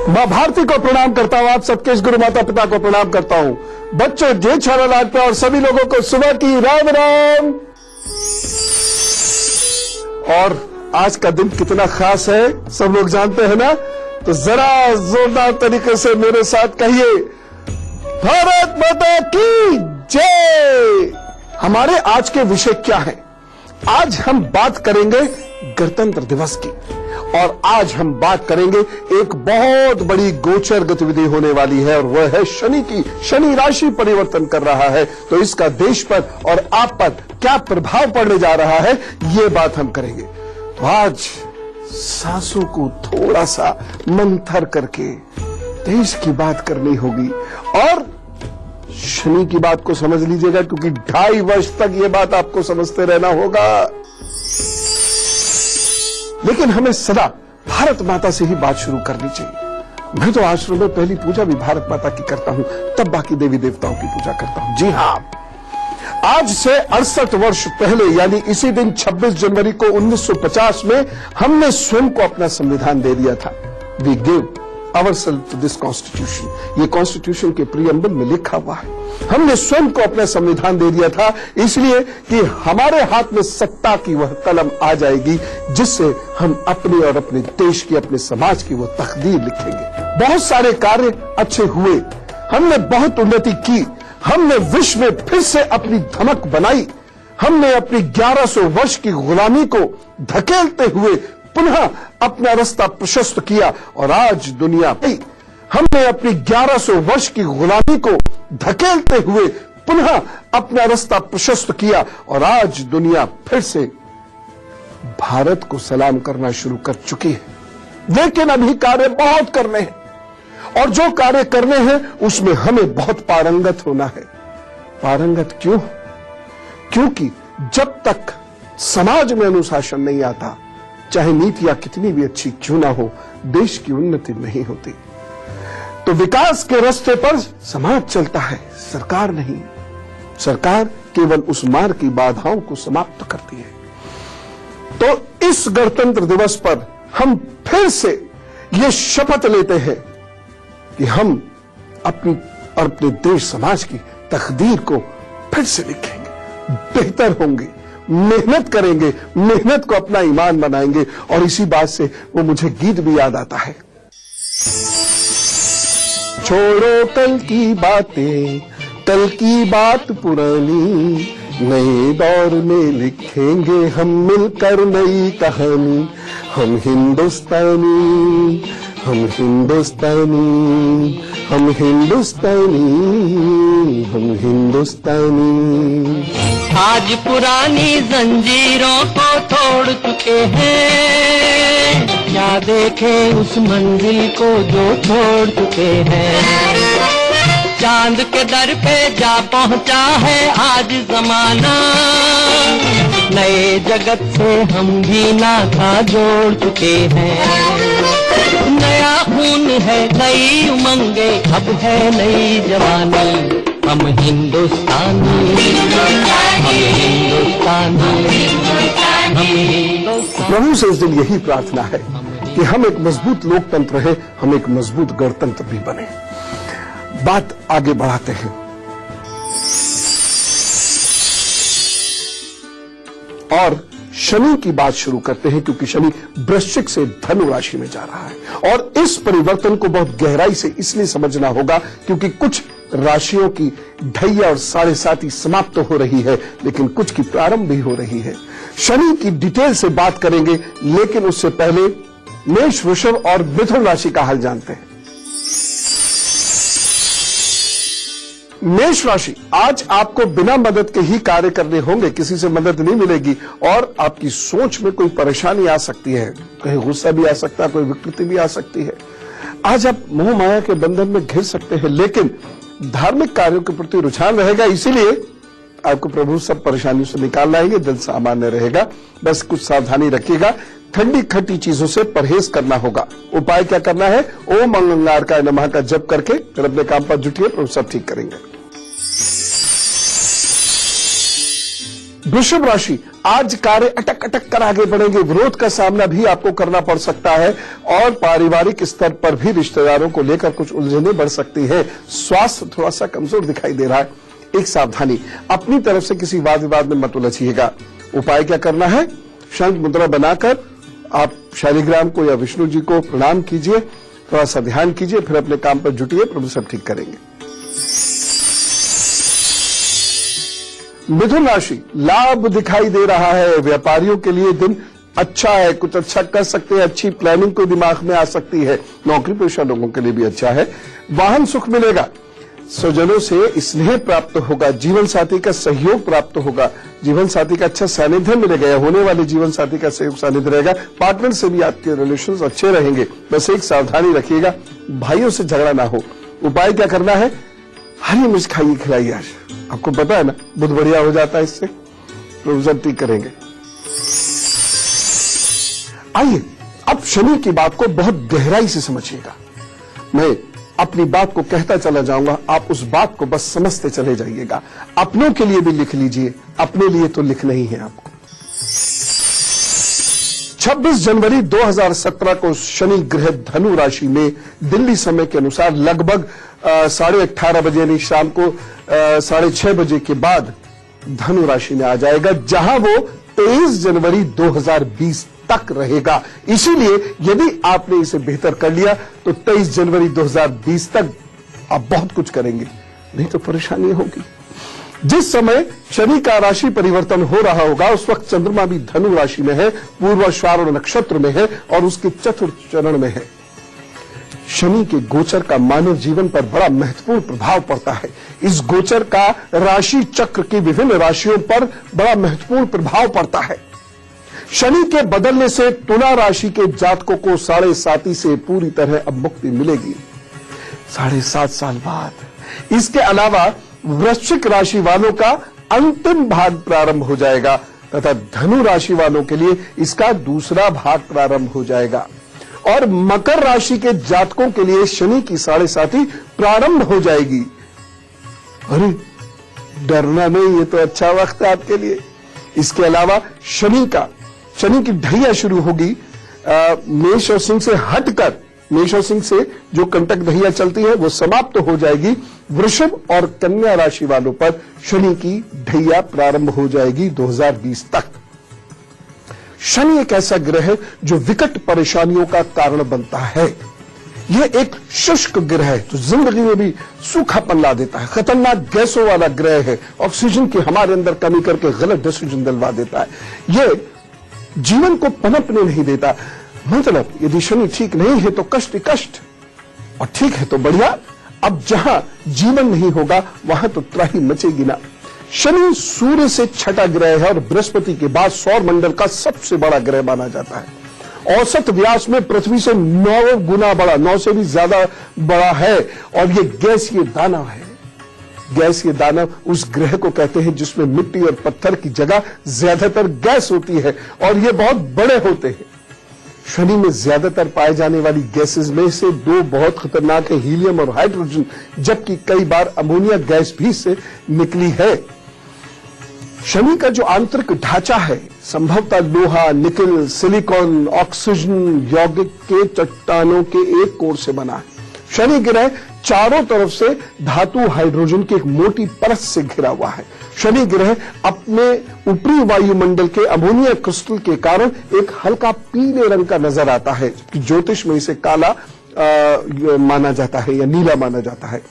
मां भारती को प्रणाम करता हूं, आप सबके इस गुरु माता पिता को प्रणाम करता हूं। बच्चों, जय छानालाल पे और सभी लोगों को सुबह की राम राम। और आज का दिन कितना खास है सब लोग जानते हैं ना, तो जरा जोरदार तरीके से मेरे साथ कहिए, भारत माता की जय। हमारे आज के विषय क्या है? आज हम बात करेंगे गणतंत्र दिवस की, और आज हम बात करेंगे एक बहुत बड़ी गोचर गतिविधि होने वाली है, और वह है शनि की। शनि राशि परिवर्तन कर रहा है, तो इसका देश पर और आप पर क्या प्रभाव पड़ने जा रहा है, ये बात हम करेंगे। तो आज सांसों को थोड़ा सा मंथर करके देश की बात करनी होगी, और शनि की बात को समझ लीजिएगा, क्योंकि 2.5 वर्ष तक ये बात आपको समझते रहना होगा। लेकिन हमें सदा भारत माता से ही बात शुरू करनी चाहिए। मैं तो आश्रम में पहली पूजा भी भारत माता की करता हूं, तब बाकी देवी देवताओं की पूजा करता हूं। जी हां, आज से 68 वर्ष पहले, यानी इसी दिन 26 जनवरी को 1950 में हमने स्वयं को अपना संविधान दे दिया था। We give ourselves to this constitution। ये कॉन्स्टिट्यूशन के प्रीएम्बल में लिखा हुआ है। हमने स्वयं को अपना संविधान दे दिया था, इसलिए कि हमारे हाथ में सत्ता की वह कलम आ जाएगी जिससे हम अपने और अपने देश की, अपने समाज की वो तकदीर लिखेंगे। बहुत सारे कार्य अच्छे हुए, हमने बहुत उन्नति की, हमने विश्व में फिर से अपनी धमक बनाई, हमने अपनी 1100 वर्ष की गुलामी को धकेलते हुए पुनः अपना रास्ता प्रशस्त किया, और आज दुनिया हमने अपनी 1100 वर्ष की गुलामी को धकेलते हुए पुनः अपना रास्ता प्रशस्त किया, और आज दुनिया फिर से भारत को सलाम करना शुरू कर चुकी है। लेकिन अभी कार्य बहुत करने हैं, और जो कार्य करने हैं उसमें हमें बहुत पारंगत होना है। पारंगत क्यों? क्योंकि जब तक समाज में अनुशासन नहीं आता, चाहे नीतियां कितनी भी अच्छी क्यों ना हो, देश की उन्नति नहीं होती। तो विकास के रास्ते पर समाज चलता है, सरकार नहीं। सरकार केवल उस मार्ग की बाधाओं को समाप्त करती है। तो इस गणतंत्र दिवस पर हम फिर से ये शपथ लेते हैं कि हम अपनी और अपने देश समाज की तकदीर को फिर से लिखेंगे, बेहतर होंगे, मेहनत करेंगे, मेहनत को अपना ईमान बनाएंगे। और इसी बात से वो मुझे गीत भी याद आता है, छोड़ो कल की बातें, कल की बात पुरानी, नए दौर में लिखेंगे हम मिलकर नई कहानी। हम हिंदुस्तानी, हम हिंदुस्तानी, हम हिंदुस्तानी, हम हिंदुस्तानी। आज पुरानी जंजीरों को तोड़ चुके हैं, क्या देखे उस मंजिल को जो छोड़ चुके हैं। चांद के दर पे जा पहुंचा है आज जमाना, नए जगत से हम भी नाता जोड़ चुके हैं। नया खून है, नई उमंगे, अब है नई जवानी। हम हिंदुस्तानी, हम हिंदुस्तानी, हम हिंदुस्तानी। प्रभु से इस दिन यही प्रार्थना है कि हम एक मजबूत लोकतंत्र है, हम एक मजबूत गणतंत्र भी बने। बात आगे बढ़ाते हैं, और शनि की बात शुरू करते हैं, क्योंकि शनि वृश्चिक से धनु राशि में जा रहा है। और इस परिवर्तन को बहुत गहराई से इसलिए समझना होगा क्योंकि कुछ राशियों की ढैया और 7.5 समाप्त तो हो रही है, लेकिन कुछ की प्रारंभ भी हो रही है। शनि की डिटेल से बात करेंगे, लेकिन उससे पहले मेष, वृषभ और मिथुन राशि का हाल जानते हैं। मेष राशि, आज आपको बिना मदद के ही कार्य करने होंगे, किसी से मदद नहीं मिलेगी, और आपकी सोच में कोई परेशानी आ सकती है, कहीं गुस्सा भी आ सकता है, कोई विकृति भी आ सकती है। आज आप मोह माया के बंधन में घिर सकते हैं, लेकिन धार्मिक कार्यों के प्रति रुझान रहेगा, इसीलिए आपको प्रभु सब परेशानियों से निकाल लाएंगे, दिल सामान्य रहेगा। बस कुछ सावधानी रखिएगा, ठंडी खट्टी चीजों से परहेज करना होगा। उपाय क्या करना है? ओम अंगारकाय नमः का जप करके फिर अपने काम पर जुटिए, प्रभु सब ठीक करेंगे। वृषभ राशि, आज कार्य अटक अटक कर आगे बढ़ेंगे, विरोध का सामना भी आपको करना पड़ सकता है और पारिवारिक स्तर पर भी रिश्तेदारों को लेकर कुछ उलझनें बढ़ सकती है। स्वास्थ्य थोड़ा सा कमजोर दिखाई दे रहा है, एक सावधानी, अपनी तरफ से किसी वाद विवाद में मत उलझिएगा। उपाय क्या करना है, शंख मुद्रा बनाकर आप शालिग्राम को या विष्णु जी को प्रणाम कीजिए, थोड़ा सा ध्यान कीजिए, फिर अपने काम पर जुटिए, प्रभु सब ठीक करेंगे। मिथुन राशि, लाभ दिखाई दे रहा है, व्यापारियों के लिए दिन अच्छा है, कुछ अच्छा कर सकते हैं, अच्छी प्लानिंग कोई दिमाग में आ सकती है। नौकरी पेशा लोगों के लिए भी अच्छा है, वाहन सुख मिलेगा, स्वजनों से स्नेह प्राप्त होगा, जीवन साथी का सहयोग प्राप्त होगा, जीवन साथी का अच्छा सानिध्य मिलेगा, होने वाले जीवन साथी का सहयोग सानिध्य रहेगा, पार्टनर से भी आपके रिलेशंस अच्छे रहेंगे। बस एक सावधानी रखिएगा, भाइयों से झगड़ा ना हो। उपाय क्या करना है, हरी मिर्च खाइए, खिलाइए, आज आपको पता है ना बुध बढ़िया हो जाता है इससे, प्रोविजन ठीक करेंगे। आइए अब शनि की बात को बहुत गहराई से समझिएगा, मैं अपनी बात को कहता चला जाऊंगा, आप उस बात को बस समझते चले जाइएगा। अपनों के लिए भी लिख लीजिए, अपने लिए तो लिखना ही है आपको। 26 जनवरी 2017 को शनि ग्रह धनु राशि में दिल्ली समय के अनुसार लगभग 18:30 बजे यानी शाम को 6:30 बजे के बाद धनु राशि में आ जाएगा, जहां वो 23 जनवरी 2020 तक रहेगा। इसीलिए यदि आपने इसे बेहतर कर लिया तो 23 जनवरी 2020 तक आप बहुत कुछ करेंगे, नहीं तो परेशानी होगी। जिस समय शनि का राशि परिवर्तन हो रहा होगा उस वक्त चंद्रमा भी धनु राशि में है, पूर्वाषाढ़ नक्षत्र में है और उसके चतुर्थ चरण में है। शनि के गोचर का मानव जीवन पर बड़ा महत्वपूर्ण प्रभाव पड़ता है। इस गोचर का राशि चक्र की विभिन्न राशियों पर बड़ा महत्वपूर्ण प्रभाव पड़ता है। शनि के बदलने से तुला राशि के जातकों को 7.5 से पूरी तरह अब मुक्ति मिलेगी, 7.5 साल बाद। इसके अलावा वृश्चिक राशि वालों का अंतिम भाग प्रारंभ हो जाएगा तथा धनु राशि वालों के लिए इसका दूसरा भाग प्रारंभ हो जाएगा और मकर राशि के जातकों के लिए शनि की 7.5 प्रारंभ हो जाएगी। अरे डरना नहीं, ये तो अच्छा वक्त है आपके लिए। इसके अलावा शनि की ढैया शुरू होगी मेष और सिंह से हटकर, मेष और सिंह से जो कंटक ढैया चलती है वो समाप्त हो जाएगी। वृषभ और कन्या राशि वालों पर शनि की ढैया प्रारंभ हो जाएगी 2020 तक। शनि एक ऐसा ग्रह है जो विकट परेशानियों का कारण बनता है। यह एक शुष्क ग्रह है तो जिंदगी में भी सूखापन ला देता है, खतरनाक गैसों वाला ग्रह है, ऑक्सीजन की हमारे अंदर कमी करके गलत डिसीजन दिलवा देता है, यह जीवन को पनपने नहीं देता। मतलब यदि शनि ठीक नहीं है तो कष्ट ही कष्ट और ठीक है तो बढ़िया। अब जहां जीवन नहीं होगा वहां तो त्राही मचेगी ना। शनि सूर्य से छठा ग्रह है और बृहस्पति के बाद सौर मंडल का सबसे बड़ा ग्रह माना जाता है। औसत व्यास में पृथ्वी से 9 गुना बड़ा, 9 से भी ज्यादा बड़ा है और यह गैसीय दानव है। गैसीय दानव उस ग्रह को कहते हैं जिसमें मिट्टी और पत्थर की जगह ज्यादातर गैस होती है और ये बहुत बड़े होते हैं। शनि में ज्यादातर पाए जाने वाली गैसेस में से 2 बहुत खतरनाक है, हीलियम और हाइड्रोजन, जबकि कई बार अमोनिया गैस भी से निकली है। शनि का जो आंतरिक ढांचा है संभवतः लोहा, निकल, सिलिकॉन, ऑक्सीजन यौगिक के चट्टानों के एक कोर से बना है। शनि ग्रह चारों तरफ से धातु हाइड्रोजन की एक मोटी परत से घिरा हुआ है। शनि ग्रह अपने ऊपरी वायुमंडल के अमोनिया क्रिस्टल के कारण एक हल्का पीले रंग का नजर आता है, जबकि ज्योतिष में इसे काला माना जाता है या नीला माना जाता है।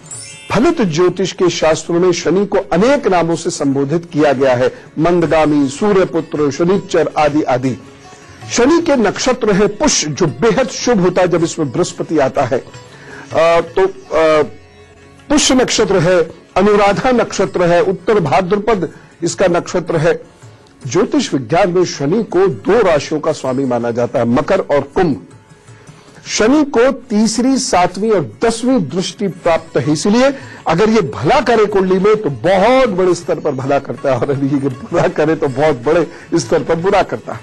फलित ज्योतिष के शास्त्रों में शनि को अनेक नामों से संबोधित किया गया है, मंदगामी, सूर्यपुत्र, शनिचर आदि आदि। शनि के नक्षत्र है पुष्य जो बेहद शुभ होता है जब इसमें बृहस्पति आता है। तो पुष्य नक्षत्र है, अनुराधा नक्षत्र है, उत्तर भाद्रपद इसका नक्षत्र है। ज्योतिष विज्ञान में शनि को 2 राशियों का स्वामी माना जाता है, मकर और कुंभ। शनि को 3री, 7वीं और 10वीं दृष्टि प्राप्त है, इसलिए अगर ये भला करे कुंडली में तो बहुत बड़े स्तर पर भला करता है और यदि ये बुरा करे तो बहुत बड़े स्तर पर बुरा करता है।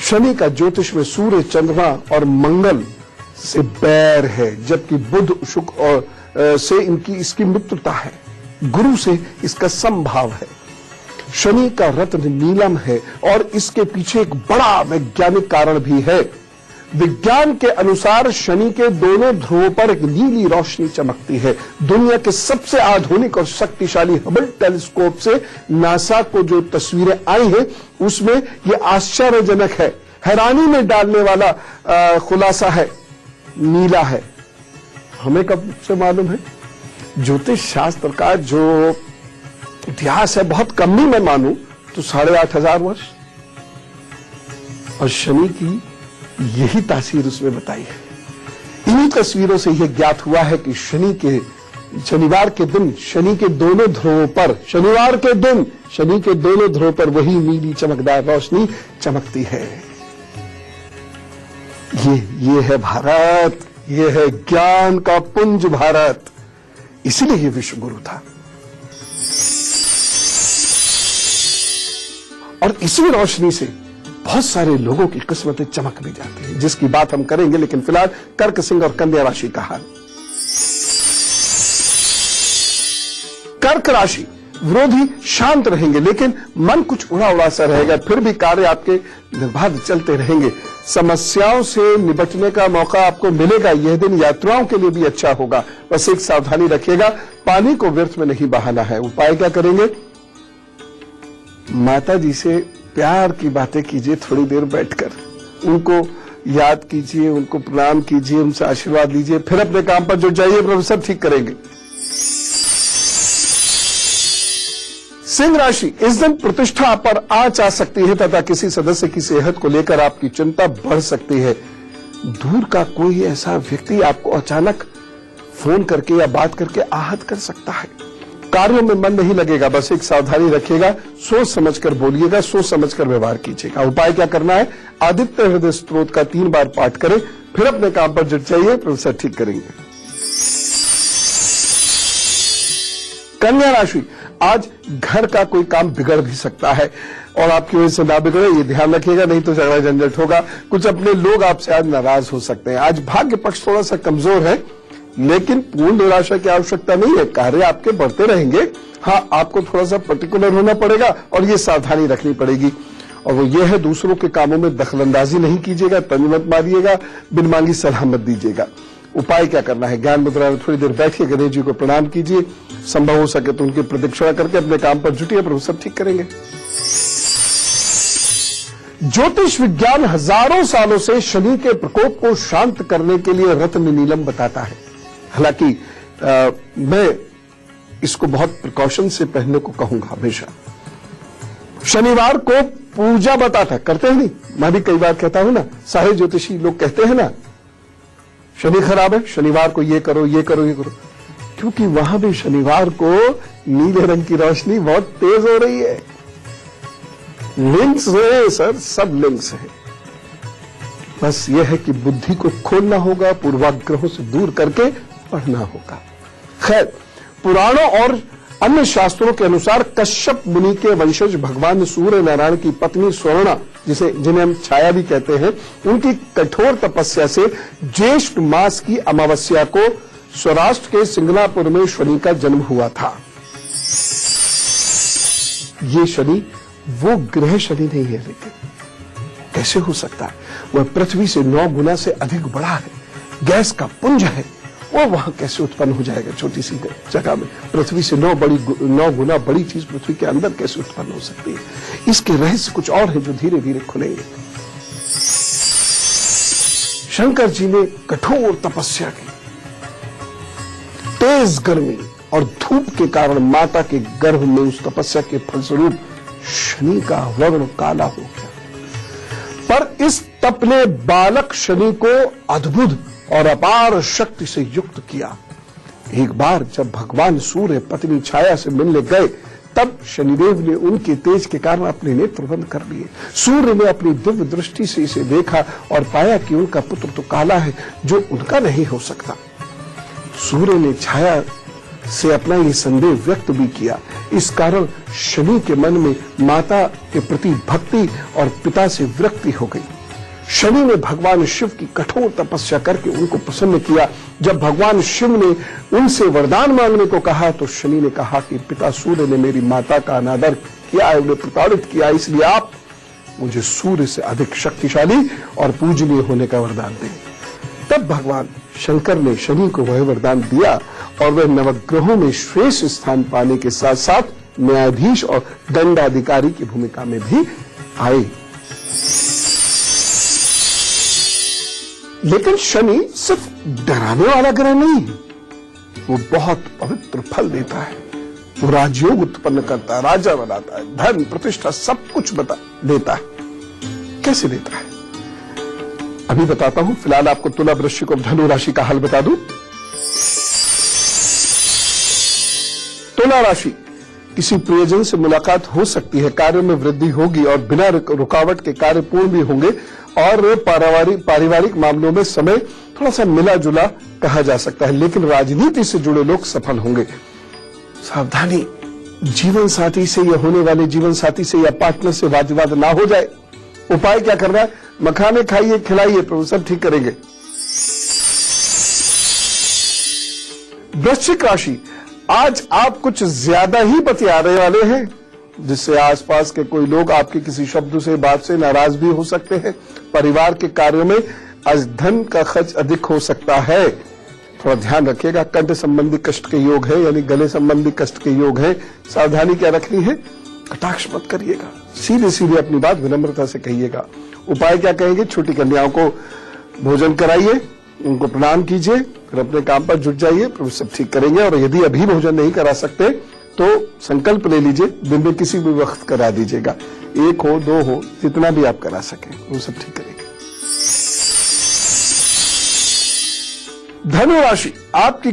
शनि का ज्योतिष में सूर्य, चंद्रमा और मंगल से बैर है, जबकि बुध, शुक्र और से इसकी मित्रता है। गुरु से इसका समभाव है। शनि का रत्न नीलम है और इसके पीछे एक बड़ा वैज्ञानिक कारण भी है। विज्ञान के अनुसार शनि के दोनों ध्रुवों पर एक नीली रोशनी चमकती है। दुनिया के सबसे आधुनिक और शक्तिशाली हबल टेलीस्कोप से नासा को जो तस्वीरें आई हैं उसमें यह आश्चर्यजनक है, हैरानी में डालने वाला खुलासा है, नीला है। हमें कब से मालूम है? ज्योतिष शास्त्र का जो इतिहास है बहुत कम ही मैं मानूं तो 8,500 वर्ष, और शनि की यही तासीर उसमें बताई है। इन्हीं तस्वीरों से यह ज्ञात हुआ है कि शनिवार के दिन शनि के दोनों ध्रुवों पर, शनिवार के दिन शनि के दोनों ध्रुवों पर वही नीली चमकदार रोशनी चमकती है। ये है भारत, ये है ज्ञान का पुंज भारत, इसीलिए ये विश्व गुरु था। और इसी रोशनी से बहुत सारे लोगों की किस्मतें चमक भी जाती हैं, जिसकी बात हम करेंगे। लेकिन फिलहाल कर्क, सिंह और कन्या राशि का हाल। कर्क राशि, विरोधी शांत रहेंगे लेकिन मन कुछ उड़ा उड़ा सा रहेगा, फिर भी कार्य आपके निर्बाध चलते रहेंगे। समस्याओं से निपटने का मौका आपको मिलेगा। यह दिन यात्राओं के लिए भी अच्छा होगा, बस एक सावधानी रखिएगा, पानी को व्यर्थ में नहीं बहाना है। उपाय क्या करेंगे? माता जी से प्यार की बातें कीजिए, थोड़ी देर बैठकर उनको याद कीजिए, उनको प्रणाम कीजिए, उनसे आशीर्वाद लीजिए, फिर अपने काम पर जुट जाइए, प्रभु सब ठीक करेंगे। सिंह राशि, इस दिन प्रतिष्ठा आप पर आंच आ सकती है तथा किसी सदस्य की सेहत को लेकर आपकी चिंता बढ़ सकती है। दूर का कोई ऐसा व्यक्ति आपको अचानक फोन करके या बात करके आहत कर सकता है। कार्यों में मन नहीं लगेगा, बस एक सावधानी रखिएगा, सोच समझकर बोलिएगा, सोच समझकर व्यवहार कीजिएगा। उपाय क्या करना है? आदित्य हृदय स्तोत्र का 3 बार पाठ करें, फिर अपने काम पर जुट जाइए, प्रोफेसर ठीक करेंगे। कन्या राशि, आज घर का कोई काम बिगड़ भी सकता है और आपकी वजह से ना बिगड़े ये ध्यान रखिएगा, नहीं तो झगड़ा झंझट होगा। कुछ अपने लोग आपसे आज नाराज हो सकते हैं। आज भाग्य पक्ष थोड़ा सा कमजोर है लेकिन पूर्ण निराशा की आवश्यकता नहीं है, कार्य आपके बढ़ते रहेंगे। हाँ, आपको थोड़ा सा पर्टिकुलर होना पड़ेगा और ये सावधानी रखनी पड़ेगी, और वो ये है दूसरों के कामों में दखलंदाजी नहीं कीजिएगा, तंज मत मारिएगा, बिन मांगी सलाह मत दीजिएगा। उपाय क्या करना है? ज्ञान मुद्रा में थोड़ी देर बैठिए, गणेश जी को प्रणाम कीजिए, संभव हो सके तो उनकी प्रदक्षिणा करके अपने काम पर जुटिए, प्रभु सब ठीक करेंगे। ज्योतिष विज्ञान हजारों सालों से शनि के प्रकोप को शांत करने के लिए रत्न नीलम बताता है। हालांकि मैं इसको बहुत प्रिकॉशन से पहनने को कहूंगा हमेशा। शनिवार को पूजा बताता, करते हैं नहीं? मैं भी कई बार कहता हूं ना, सारे ज्योतिषी लोग कहते हैं ना, शनि खराब है, शनिवार को ये करो ये करो ये करो, क्योंकि वहां भी शनिवार को नीले रंग की रोशनी बहुत तेज हो रही है। लिंक्स है सर, सब लिंक्स है। बस यह है कि बुद्धि को खोलना होगा, पूर्वाग्रहों से दूर करके पढ़ना होगा। खैर, पुराणों और अन्य शास्त्रों के अनुसार कश्यप मुनि के वंशज भगवान सूर्य नारायण की पत्नी स्वर्णा, जिन्हें हम छाया भी कहते हैं, उनकी कठोर तपस्या से ज्येष्ठ मास की अमावस्या को सौराष्ट्र के सिंगनापुर में शनि का जन्म हुआ था। ये शनि वो ग्रह शनि नहीं है, लेकिन कैसे हो सकता है? वह पृथ्वी से 9 गुना से अधिक बड़ा है, गैस का पुंज है, वो वहां कैसे उत्पन्न हो जाएगा? छोटी सी जगह में पृथ्वी से 9 गुना बड़ी चीज पृथ्वी के अंदर कैसे उत्पन्न हो सकती है? इसके रहस्य कुछ और है जो धीरे धीरे खुलेंगे। शंकर जी ने कठोर तपस्या की, तेज गर्मी और धूप के कारण माता के गर्भ में उस तपस्या के फलस्वरूप शनि का वर्ण काला हो गया। पर इस तप ने बालक शनि को अद्भुत और अपार शक्ति से युक्त किया। एक बार जब भगवान सूर्य पत्नी छाया से मिलने गए, तब शनिदेव ने उनके तेज के कारण अपने नेत्र बंद कर लिए। सूर्य ने अपनी दिव्य दृष्टि से इसे देखा और पाया कि उनका पुत्र तो काला है, जो उनका नहीं हो सकता। सूर्य ने छाया से अपना ये संदेह व्यक्त भी किया। इस कारण शनि के मन में माता के प्रति भक्ति और पिता से विरक्ति हो गई। शनि ने भगवान शिव की कठोर तपस्या करके उनको प्रसन्न किया। जब भगवान शिव ने उनसे वरदान मांगने को कहा तो शनि ने कहा कि पिता सूर्य ने मेरी माता का अनादर किया है, उन्हें प्रताड़ित किया है, इसलिए आप मुझे सूर्य से अधिक शक्तिशाली और पूजनीय होने का वरदान दें। तब भगवान शंकर ने शनि को वह वरदान दिया और वह नवग्रहों में श्रेष्ठ स्थान पाने के साथ साथ न्यायाधीश और दंडाधिकारी की भूमिका में भी आए। लेकिन शनि सिर्फ डराने वाला ग्रह नहीं है, वो बहुत पवित्र फल देता है। वो राजयोग उत्पन्न करता है, राजा बनाता है, धन प्रतिष्ठा सब कुछ देता है। कैसे देता है अभी बताता हूं। फिलहाल आपको तुला, वृश्चिक और धनु राशि का हाल बता दूं। तुला राशि, किसी प्रियजन से मुलाकात हो सकती है, कार्य में वृद्धि होगी और बिना रुकावट के कार्य पूर्ण भी होंगे और पारिवारिक मामलों में समय थोड़ा सा मिला जुला कहा जा सकता है, लेकिन राजनीति से जुड़े लोग सफल होंगे। सावधानी, जीवन साथी से या होने वाले जीवन साथी से या पार्टनर से वाद विवाद ना हो जाए। उपाय क्या करना है? मखाने खाइए, खिलाइए, प्रभु सब ठीक करेंगे। वृश्चिक राशि, आज आप कुछ ज्यादा ही बतियाने वाले हैं, जिससे आसपास के कोई लोग आपके किसी शब्द से, बात से नाराज भी हो सकते हैं। परिवार के कार्यों में आज धन का खर्च अधिक हो सकता है, थोड़ा ध्यान रखिएगा। कंठ संबंधी कष्ट के योग है, यानी गले संबंधी कष्ट के योग है। सावधानी क्या रखनी है? कटाक्ष मत करिएगा, सीधे सीधे अपनी बात विनम्रता से कहिएगा। उपाय क्या कहेंगे? छोटी कन्याओं को भोजन कराइए, उनको प्रणाम कीजिए, फिर अपने काम पर जुट जाइए, प्रभु सब ठीक करेंगे। और यदि अभी भोजन नहीं करा सकते तो संकल्प ले लीजिए, दिन में किसी भी वक्त करा दीजिएगा, 1 हो 2 हो, जितना भी आप करा सकें, वो सब ठीक करेंगे। धनु राशि, आपकी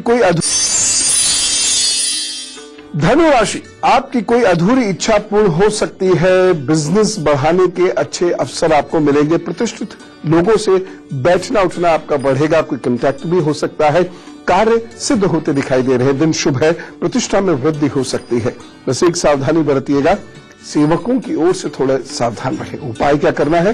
कोई अधूरी इच्छा पूर्ण हो सकती है। बिजनेस बढ़ाने के अच्छे अवसर आपको मिलेंगे। प्रतिष्ठित लोगों से बैठना उठना आपका बढ़ेगा, कोई कांटेक्ट भी हो सकता है। कार्य सिद्ध होते दिखाई दे रहे हैं। दिन शुभ है, प्रतिष्ठा में वृद्धि हो सकती है। बस एक सावधानी बरतिएगा, सेवकों की ओर से थोड़ा सावधान रहें। उपाय क्या करना है?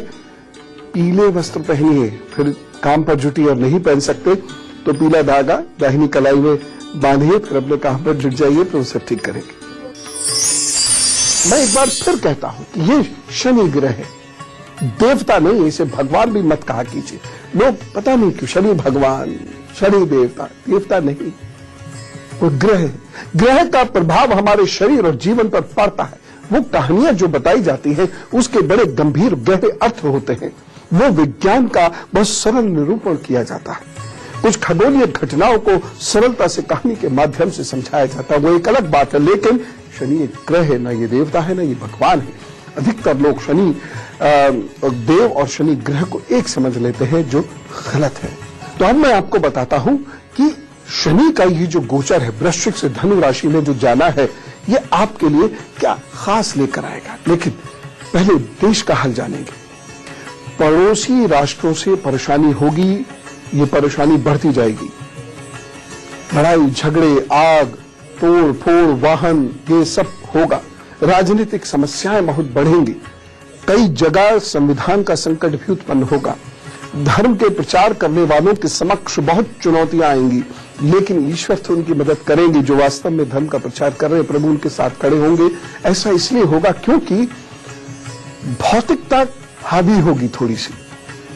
पीले वस्त्र पहनिए, फिर काम पर जुटिए और नहीं पहन सकते तो पीला धागा दाहिनी कलाई में बांधिए, फिर अपने काम पर जुट जाइए, तो उसे ठीक करेंगे। मैं एक बार फिर कहता हूं कि ये शनि ग्रह है, देवता नहीं। इसे भगवान भी मत कहा कीजिए। लोग पता नहीं क्यों शनि भगवान, शनि देवता, देवता नहीं, वो ग्रह है। ग्रह का प्रभाव हमारे शरीर और जीवन पर पड़ता है। वो कहानियां जो बताई जाती हैं उसके बड़े गंभीर गहरे अर्थ होते हैं। वो विज्ञान का बहुत सरल निरूपण किया जाता है। कुछ खगोलीय घटनाओं को सरलता से कहानी के माध्यम से समझाया जाता है, वो एक अलग बात है। लेकिन शनि एक ग्रह है, ना ये देवता है ना ये भगवान है। अधिकतर लोग शनि देव और शनि ग्रह को एक समझ लेते हैं, जो गलत है। तो अब मैं आपको बताता हूं कि शनि का ये जो गोचर है वृश्चिक से धनु राशि में जो जाना है, ये आपके लिए क्या खास लेकर आएगा। लेकिन पहले देश का हाल जानेंगे। पड़ोसी राष्ट्रों से परेशानी होगी, ये परेशानी बढ़ती जाएगी। लड़ाई झगड़े, आग, तोड़ फोड़, वाहन, ये सब होगा। राजनीतिक समस्याएं बहुत बढ़ेंगी। कई जगह संविधान का संकट भी उत्पन्न होगा। धर्म के प्रचार करने वालों के समक्ष बहुत चुनौतियां आएंगी, लेकिन ईश्वर तो उनकी मदद करेंगे। जो वास्तव में धर्म का प्रचार कर रहे हैं, प्रभु उनके साथ खड़े होंगे। ऐसा इसलिए होगा क्योंकि भौतिकता हावी होगी थोड़ी सी,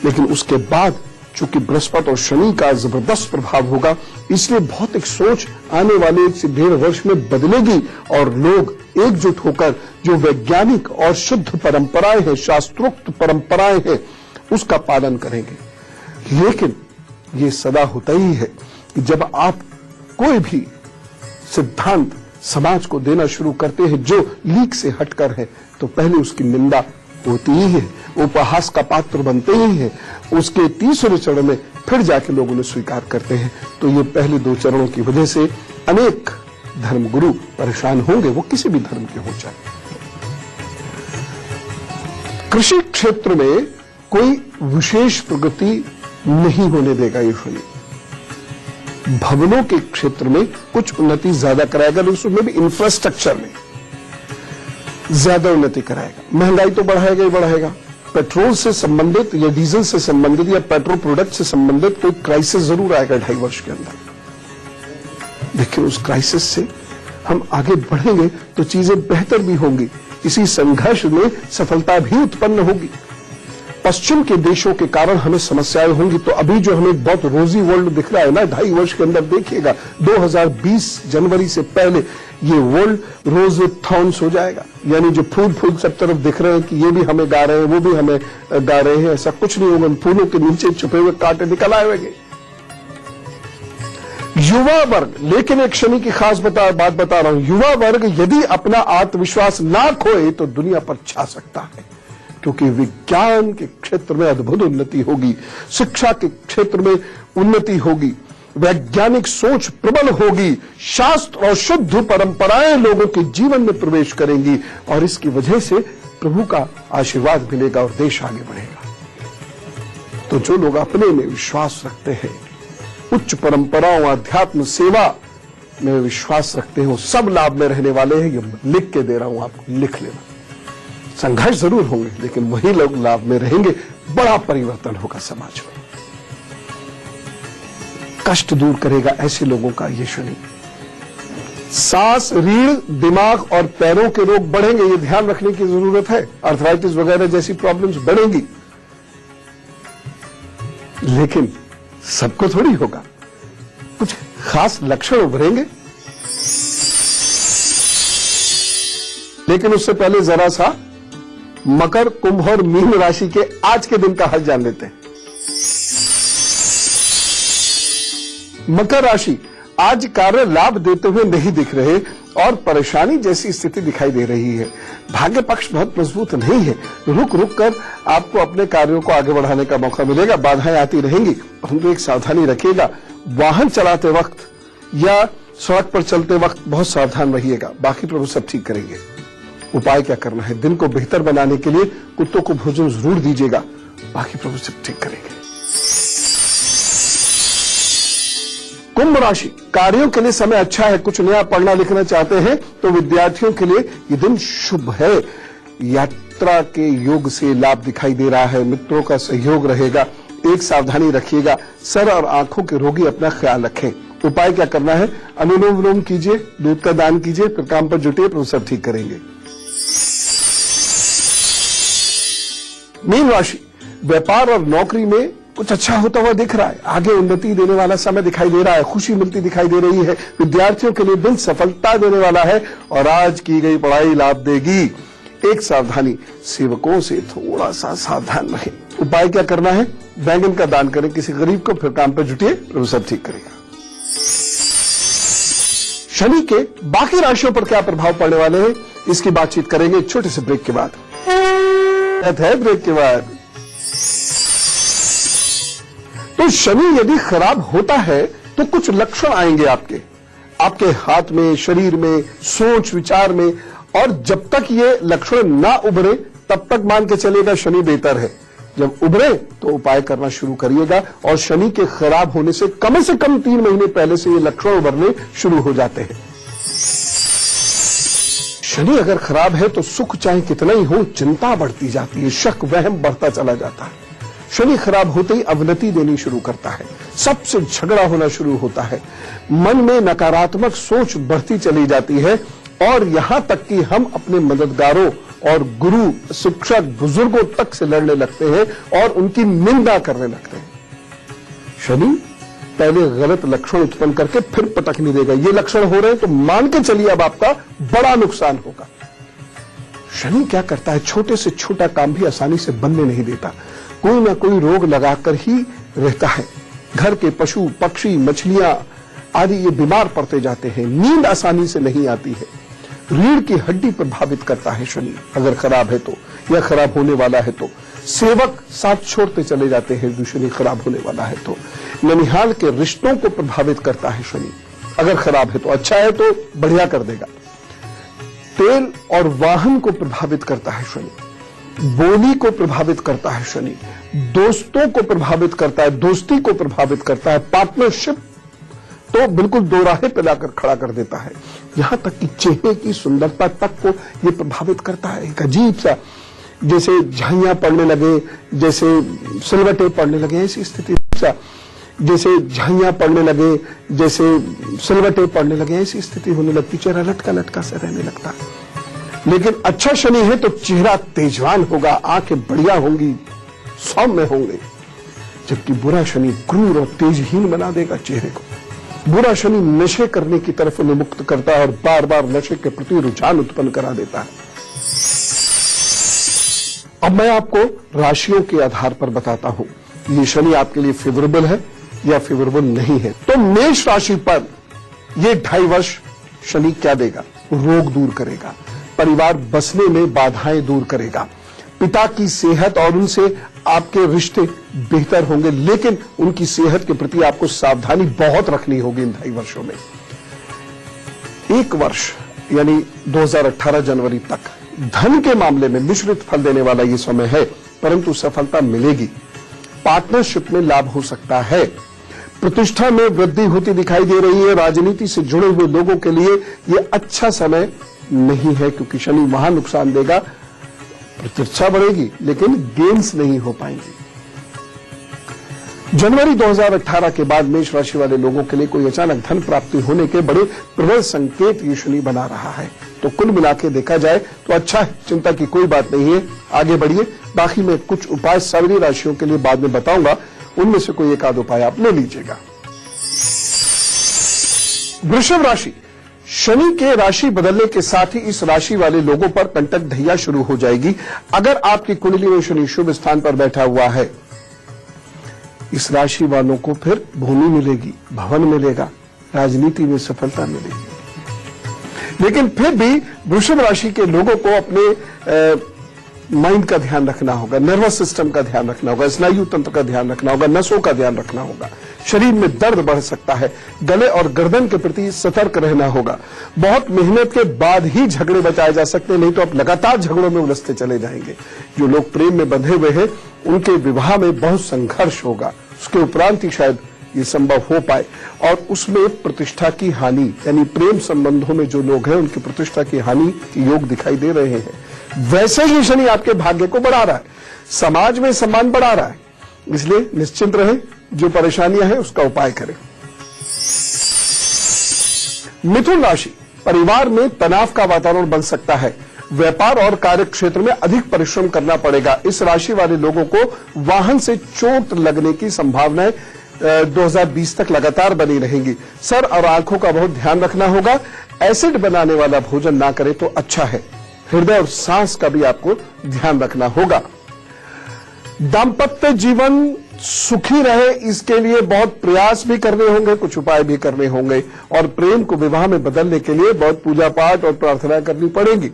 लेकिन उसके बाद चूंकि बृहस्पति और शनि का जबरदस्त प्रभाव होगा, इसलिए भौतिक सोच आने वाले 1 से 1.5 वर्ष में बदलेगी और लोग एकजुट होकर जो वैज्ञानिक और शुद्ध परंपराएं हैं, शास्त्रोक्त परंपराएं हैं, उसका पालन करेंगे। लेकिन ये सदा होता ही है कि जब आप कोई भी सिद्धांत समाज को देना शुरू करते हैं जो लीक से हटकर है, तो पहले उसकी निंदा होती ही है, उपहास का पात्र बनते ही है। उसके तीसरे चरण में फिर जाके लोग उन्हें स्वीकार करते हैं। तो ये पहले 2 चरणों की वजह से अनेक धर्मगुरु परेशान होंगे, वो किसी भी धर्म के हो जाए। कृषि क्षेत्र में कोई विशेष प्रगति नहीं होने देगा ये शनि। भवनों के क्षेत्र में कुछ उन्नति ज्यादा कराएगा, उसमें भी इंफ्रास्ट्रक्चर में ज्यादा उन्नति कराएगा। महंगाई तो बढ़ाएगा ही बढ़ाएगा। पेट्रोल से संबंधित या डीजल से संबंधित या पेट्रोल प्रोडक्ट से संबंधित कोई क्राइसिस जरूर आएगा 2.5 वर्ष के अंदर। लेकिन उस क्राइसिस से हम आगे बढ़ेंगे तो चीजें बेहतर भी होंगी। इसी संघर्ष में सफलता भी उत्पन्न होगी। पश्चिम के देशों के कारण हमें समस्याएं होंगी, तो अभी जो हमें बहुत रोजी वर्ल्ड दिख रहा है ना, 2.5 वर्ष के अंदर देखिएगा 2020 जनवरी से पहले ये वर्ल्ड रोज थॉर्न्स हो जाएगा। यानी जो फूल फूल सब तरफ दिख रहे हैं कि ये भी हमें गा रहे हैं, वो भी हमें गा रहे हैं, ऐसा कुछ नहीं होगा। फूलों के नीचे छुपे हुए कांटे निकल आएंगे। युवा वर्ग, लेकिन एक शनि की खास बात बता रहा हूं, युवा वर्ग यदि अपना आत्मविश्वास ना खोए तो दुनिया पर छा सकता है, क्योंकि विज्ञान के क्षेत्र में अद्भुत उन्नति होगी, शिक्षा के क्षेत्र में उन्नति होगी, वैज्ञानिक सोच प्रबल होगी, शास्त्र और शुद्ध परंपराएं लोगों के जीवन में प्रवेश करेंगी और इसकी वजह से प्रभु का आशीर्वाद मिलेगा और देश आगे बढ़ेगा। तो जो लोग अपने में विश्वास रखते हैं, उच्च परंपराओं, अध्यात्म सेवा में विश्वास रखते हैं, वो सब लाभ में रहने वाले हैं। ये लिख के दे रहा हूं आपको, लिख लेना। संघर्ष जरूर होंगे, लेकिन वही लोग लाभ में रहेंगे। बड़ा परिवर्तन होगा समाज में। कष्ट दूर करेगा ऐसे लोगों का ये शनि। सांस, रीढ़, दिमाग और पैरों के रोग बढ़ेंगे, ये ध्यान रखने की जरूरत है। आर्थराइटिस वगैरह जैसी प्रॉब्लम्स बढ़ेंगी, लेकिन सबको थोड़ी होगा। कुछ खास लक्षण उभरेंगे, लेकिन उससे पहले जरा सा मकर, कुंभ और मीन राशि के आज के दिन का हाल जान लेते हैं। मकर राशि, आज कार्य लाभ देते हुए नहीं दिख रहे और परेशानी जैसी स्थिति दिखाई दे रही है। भाग्य पक्ष बहुत मजबूत नहीं है। रुक रुक कर आपको अपने कार्यों को आगे बढ़ाने का मौका मिलेगा। बाधाएं आती रहेंगी, परंतु एक सावधानी रखिएगा। वाहन चलाते वक्त या सड़क पर चलते वक्त बहुत सावधान रहिएगा। बाकी प्रभु सब ठीक करेंगे। उपाय क्या करना है? दिन को बेहतर बनाने के लिए कुत्तों को भोजन जरूर दीजिएगा। बाकी प्रभु सब ठीक करेंगे। कुंभ राशि, कार्यों के लिए समय अच्छा है। कुछ नया पढ़ना लिखना चाहते हैं तो विद्यार्थियों के लिए ये दिन शुभ है। यात्रा के योग से लाभ दिखाई दे रहा है। मित्रों का सहयोग रहेगा। एक सावधानी रखिएगा, सर और आंखों के रोगी अपना ख्याल रखें। उपाय क्या करना है? अनुलोम विलोम कीजिए, दूध का दान कीजिए, फिर काम पर जुटिए, तो सब ठीक करेंगे। मीन राशि, व्यापार और नौकरी में कुछ अच्छा होता हुआ दिख रहा है। आगे उन्नति देने वाला समय दिखाई दे रहा है। खुशी मिलती दिखाई दे रही है। विद्यार्थियों के लिए दिन सफलता देने वाला है और आज की गई पढ़ाई लाभ देगी। एक सावधानी, सेवकों से थोड़ा सा सावधान रहें। उपाय क्या करना है? बैंगन का दान करें किसी गरीब को, फिर काम पर जुटिए, वो सब ठीक करेगा। शनि के बाकी राशियों पर क्या प्रभाव पड़ने वाले हैं, इसकी बातचीत करेंगे छोटे से ब्रेक के बाद। ब्रेक के बाद तो शनि यदि खराब होता है तो कुछ लक्षण आएंगे आपके हाथ में, शरीर में, सोच विचार में, और जब तक ये लक्षण ना उभरे तब तक मान के चलेगा शनि बेहतर है। जब उभरे तो उपाय करना शुरू करिएगा और शनि के खराब होने से कम 3 महीने पहले से ये लक्षण उभरने शुरू हो जाते हैं। शनि अगर खराब है तो सुख चाहे कितना ही हो, चिंता बढ़ती जाती है, शक वहम बढ़ता चला जाता है। शनि खराब होते ही अवनति देनी शुरू करता है, सबसे झगड़ा होना शुरू होता है, मन में नकारात्मक सोच बढ़ती चली जाती है और यहां तक कि हम अपने मददगारों और गुरु, शिक्षक, बुजुर्गों तक से लड़ने लगते हैं और उनकी निंदा करने लगते हैं। शनि पहले गलत लक्षण उत्पन्न करके फिर पटकने देगा। ये लक्षण हो रहे हैं तो मान के चलिए अब आपका बड़ा नुकसान होगा। शनि क्या करता है? छोटे से छोटा काम भी आसानी से बनने नहीं देता। कोई ना कोई रोग लगाकर ही रहता है। घर के पशु, पक्षी, मछलियां आदि ये बीमार पड़ते जाते हैं। नींद आसानी से नहीं आती है। रीढ़ की हड्डी प्रभावित करता है शनि अगर खराब है तो, या खराब होने वाला है तो। सेवक साथ छोड़ते चले जाते हैं जो शनि खराब होने वाला है तो। ननिहाल के रिश्तों को प्रभावित करता है शनि अगर खराब है तो। अच्छा है तो बढ़िया कर देगा। तेल और वाहन को प्रभावित करता है शनि। बोली को प्रभावित करता है शनि। दोस्तों को प्रभावित करता है, दोस्ती को प्रभावित करता है। पार्टनरशिप तो बिल्कुल दो राहें पे लाकर खड़ा कर देता है। यहां तक कि चेहरे की सुंदरता तक को यह प्रभावित करता है। एक अजीब सा, जैसे झाइयां पड़ने लगे, जैसे सिलवटें पड़ने लगे, ऐसी स्थिति सा, जैसे झाइयां पड़ने लगे, जैसे सिलवटें पड़ने लगे, ऐसी स्थिति होने लगती। चेहरा लटका लटका सा रहने लगता है। लेकिन अच्छा शनि है तो चेहरा तेजवान होगा, आंखें बढ़िया होंगी, सौम्य होंगे। जबकि बुरा शनि क्रूर और तेजहीन बना देगा चेहरे को। बुरा शनि नशे करने की तरफ उन्हें मुक्त करता है और बार बार नशे के प्रति रुझान उत्पन्न करा देता है। अब मैं आपको राशियों के आधार पर बताता हूं ये शनि आपके लिए फेवरेबल है या फेवरेबल नहीं है। तो मेष राशि पर यह 2.5 वर्ष शनि क्या देगा? रोग दूर करेगा, परिवार बसने में बाधाएं दूर करेगा, पिता की सेहत और उनसे आपके रिश्ते बेहतर होंगे, लेकिन उनकी सेहत के प्रति आपको सावधानी बहुत रखनी होगी इन 2.5 वर्षों में। 1 वर्ष यानी 2018 जनवरी तक धन के मामले में मिश्रित फल देने वाला ये समय है, परंतु सफलता मिलेगी। पार्टनरशिप में लाभ हो सकता है, प्रतिष्ठा में वृद्धि होती दिखाई दे रही है। राजनीति से जुड़े हुए लोगों के लिए यह अच्छा समय नहीं है, क्योंकि शनि वहां नुकसान देगा, प्रतिष्ठा बढ़ेगी लेकिन गेन्स नहीं हो पाएंगी। जनवरी 2018 के बाद मेष राशि वाले लोगों के लिए कोई अचानक धन प्राप्ति होने के बड़े प्रबल संकेत ये शनि बना रहा है। तो कुल मिलाकर देखा जाए तो अच्छा है, चिंता की कोई बात नहीं है, आगे बढ़िए। बाकी मैं कुछ उपाय सभी राशियों के लिए बाद में बताऊंगा, उनमें से कोई एक आध उपाय आप ले लीजिएगा। वृषभ राशि, शनि के राशि बदलने के साथ ही इस राशि वाले लोगों पर कंटक ढैया शुरू हो जाएगी। अगर आपकी कुंडली में शनि शुभ स्थान पर बैठा हुआ है, इस राशि वालों को फिर भूमि मिलेगी, भवन मिलेगा, राजनीति में सफलता मिलेगी। लेकिन फिर भी वृषभ राशि के लोगों को अपने माइंड का ध्यान रखना होगा, नर्वस सिस्टम का ध्यान रखना होगा, स्नायु तंत्र का ध्यान रखना होगा, नसों का ध्यान रखना होगा। शरीर में दर्द बढ़ सकता है, गले और गर्दन के प्रति सतर्क रहना होगा। बहुत मेहनत के बाद ही झगड़े बचाए जा सकते हैं, नहीं तो आप लगातार झगड़ों में उलझते चले जाएंगे। जो लोग प्रेम में बंधे हुए हैं उनके विवाह में बहुत संघर्ष होगा, उसके उपरांत ही शायद ये संभव हो पाए। और उसमें प्रतिष्ठा की हानि, यानी प्रेम संबंधों में जो लोग हैं उनकी प्रतिष्ठा की हानि के योग दिखाई दे रहे हैं। वैसे ही शनि आपके भाग्य को बढ़ा रहा है, समाज में सम्मान बढ़ा रहा है, इसलिए निश्चिंत रहें, जो परेशानियां हैं उसका उपाय करें। मिथुन राशि, परिवार में तनाव का वातावरण बन सकता है, व्यापार और कार्य क्षेत्र में अधिक परिश्रम करना पड़ेगा। इस राशि वाले लोगों को वाहन से चोट लगने की संभावनाएं 2020 तक लगातार बनी रहेंगी। सर और आंखों का बहुत ध्यान रखना होगा। एसिड बनाने वाला भोजन ना करें तो अच्छा है। हृदय और सांस का भी आपको ध्यान रखना होगा। दाम्पत्य जीवन सुखी रहे, इसके लिए बहुत प्रयास भी करने होंगे, कुछ उपाय भी करने होंगे, और प्रेम को विवाह में बदलने के लिए बहुत पूजा पाठ और प्रार्थना करनी पड़ेगी।